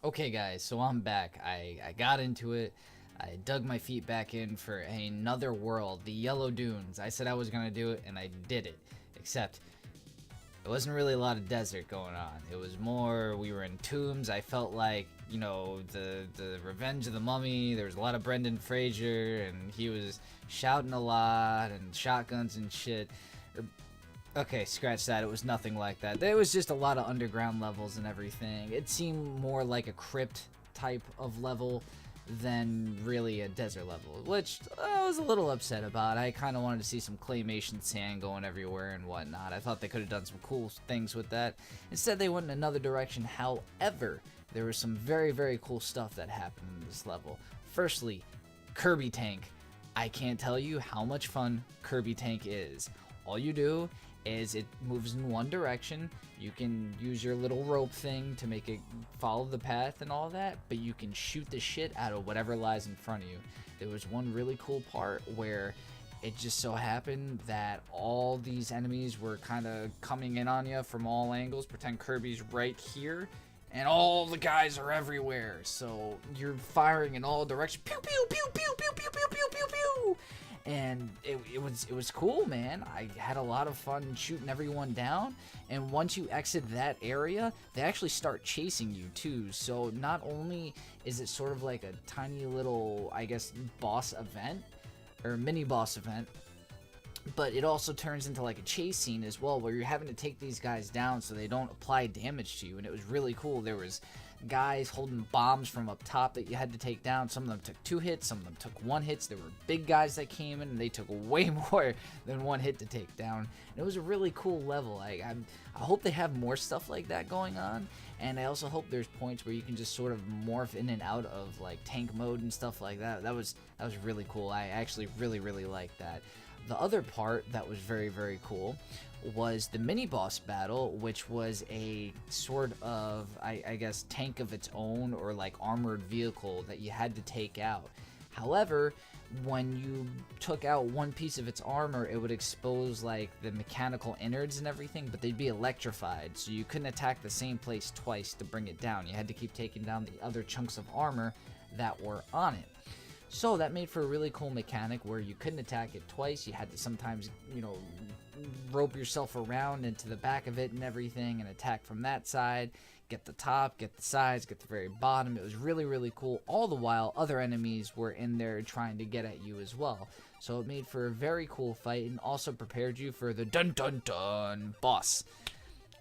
Okay guys, so I'm back. I got into it. I dug my feet back in for another world, the Yellow Dunes. I said I was gonna do it and I did it. Except it wasn't really a lot of desert going on. It was more, we were in tombs. I felt like, you know, the Revenge of the Mummy. There was a lot of Brendan Fraser and he was shouting a lot and shotguns and shit. Okay, scratch that. It was nothing like that. There was just a lot of underground levels and everything. It seemed more like a crypt type of level than really a desert level, which I was a little upset about. I kind of wanted to see some claymation sand going everywhere and whatnot. I thought they could have done some cool things with that. Instead, they went in another direction. However, there was some very, very cool stuff that happened in this level. Firstly, Kirby Tank. I can't tell you how much fun Kirby Tank is. All you do is it moves in one direction. You can use your little rope thing to make it follow the path and all that, but you can shoot the shit out of whatever lies in front of you. There was one really cool part where it just so happened that all these enemies were kind of coming in on you from all angles. Pretend Kirby's right here, and all the guys are everywhere. So you're firing in all directions. Pew pew pew pew pew pew pew pew pew pew. And it was cool, man. I had a lot of fun shooting everyone down, and once you exit that area, they actually start chasing you too. So not only is it sort of like a tiny little, I guess, boss event or mini boss event, but it also turns into like a chase scene as well, where you're having to take these guys down so they don't apply damage to you. And it was really cool. There was guys holding bombs from up top that you had to take down. Some of them took 2 hits, some of them took 1 hit. There were big guys that came in and they took way more than 1 hit to take down. And it was a really cool level. I hope they have more stuff like that going on, and I also hope there's points where you can just sort of morph in and out of like tank mode and stuff like that. That was really cool. I actually really liked that. The other part that was very, very cool was the mini boss battle, which was a sort of, I guess, tank of its own, or like armored vehicle that you had to take out. However, when you took out one piece of its armor, it would expose like the mechanical innards and everything, but they'd be electrified, so you couldn't attack the same place twice to bring it down. You had to keep taking down the other chunks of armor that were on it. So that made for a really cool mechanic where you couldn't attack it twice. You had to sometimes, you know, rope yourself around into the back of it and everything and attack from that side, get the top, get the sides, get the very bottom. It was really cool. All the while, other enemies were in there trying to get at you as well. So it made for a very cool fight and also prepared you for the dun dun dun boss.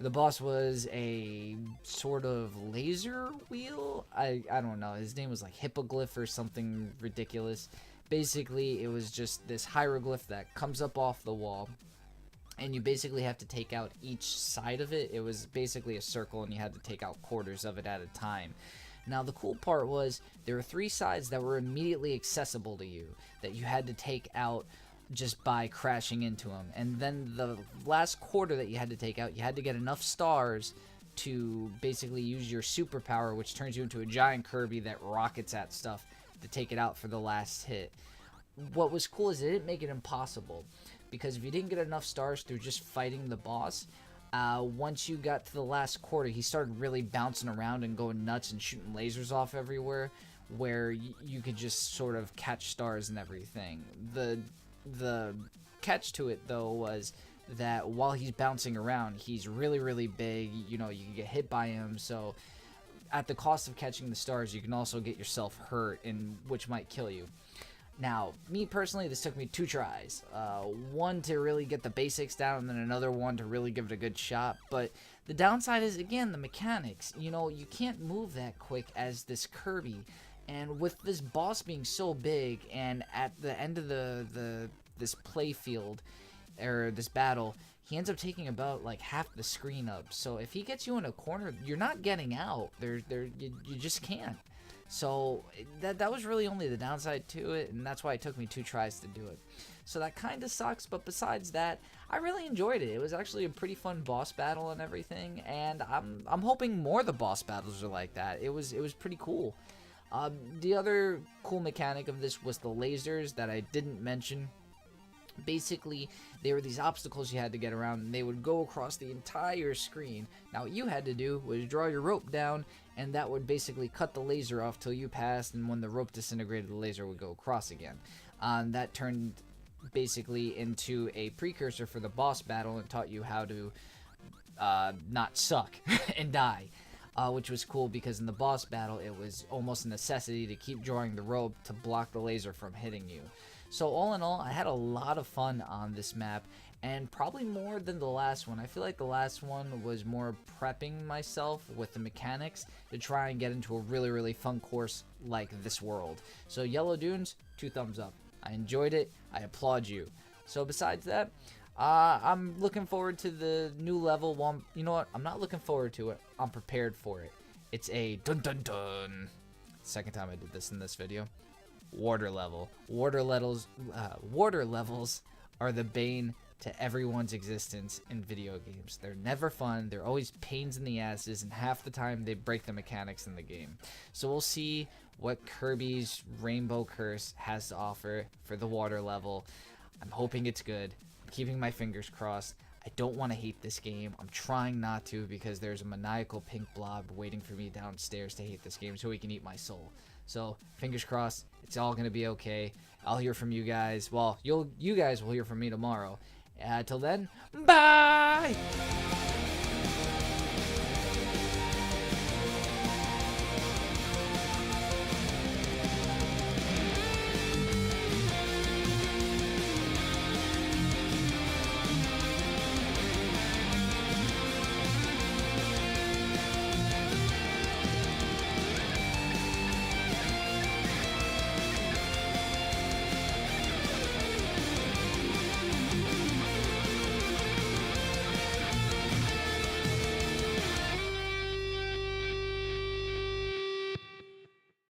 The boss was a sort of laser wheel. I don't know. His name was like Hippoglyph or something ridiculous. Basically, it was just this hieroglyph that comes up off the wall, and you basically have to take out each side of it. It was basically a circle, and you had to take out quarters of it at a time. Now, the cool part was there were 3 sides that were immediately accessible to you that you had to take out just by crashing into them. And then the last quarter that you had to take out, you had to get enough stars to basically use your superpower, which turns you into a giant Kirby that rockets at stuff, to take it out for the last hit. What was cool is it didn't make it impossible, because if you didn't get enough stars through just fighting the boss, once you got to the last quarter, he started really bouncing around and going nuts and shooting lasers off everywhere, where you could just sort of catch stars and everything. The catch to it, though, was that while he's bouncing around, he's really big. You know, you can get hit by him, so at the cost of catching the stars, you can also get yourself hurt, which might kill you. Now, me personally, this took me 2 tries. One to really get the basics down, and then another one to really give it a good shot. But the downside is, again, the mechanics. You know, you can't move that quick as this Kirby. And with this boss being so big, and at the end of this play field, or this battle, he ends up taking about like half the screen up. So if he gets you in a corner, you're not getting out. You just can't. So that was really only the downside to it, and that's why it took me 2 tries to do it. So that kind of sucks, but besides that, I really enjoyed it. It was actually a pretty fun boss battle and everything, and I'm hoping more of the boss battles are like that. It was pretty cool. The other cool mechanic of this was the lasers that I didn't mention. Basically, there were these obstacles you had to get around, and they would go across the entire screen. Now, what you had to do was draw your rope down, and that would basically cut the laser off till you passed, and when the rope disintegrated, the laser would go across again. That turned basically into a precursor for the boss battle and taught you how to not suck and die. Which was cool because in the boss battle, it was almost a necessity to keep drawing the rope to block the laser from hitting you. So all in all, I had a lot of fun on this map, and probably more than the last one. I feel like the last one was more prepping myself with the mechanics to try and get into a really, really fun course like this world. So Yellow Dunes, 2 thumbs up. I enjoyed it. I applaud you. So besides that, I'm looking forward to the new level. Well, you know what? I'm not looking forward to it. I'm prepared for it. It's a dun dun dun. Second time I did this in this video. Water level. Water levels are the bane to everyone's existence in video games. They're never fun. They're always pains in the asses, and half the time they break the mechanics in the game. So we'll see what Kirby's Rainbow Curse has to offer for the water level. I'm hoping it's good. I'm keeping my fingers crossed. I don't want to hate this game. I'm trying not to because there's a maniacal pink blob waiting for me downstairs to hate this game so he can eat my soul. So fingers crossed, it's all gonna be okay. I'll hear from you guys. Well, you guys will hear from me tomorrow. Till then, bye.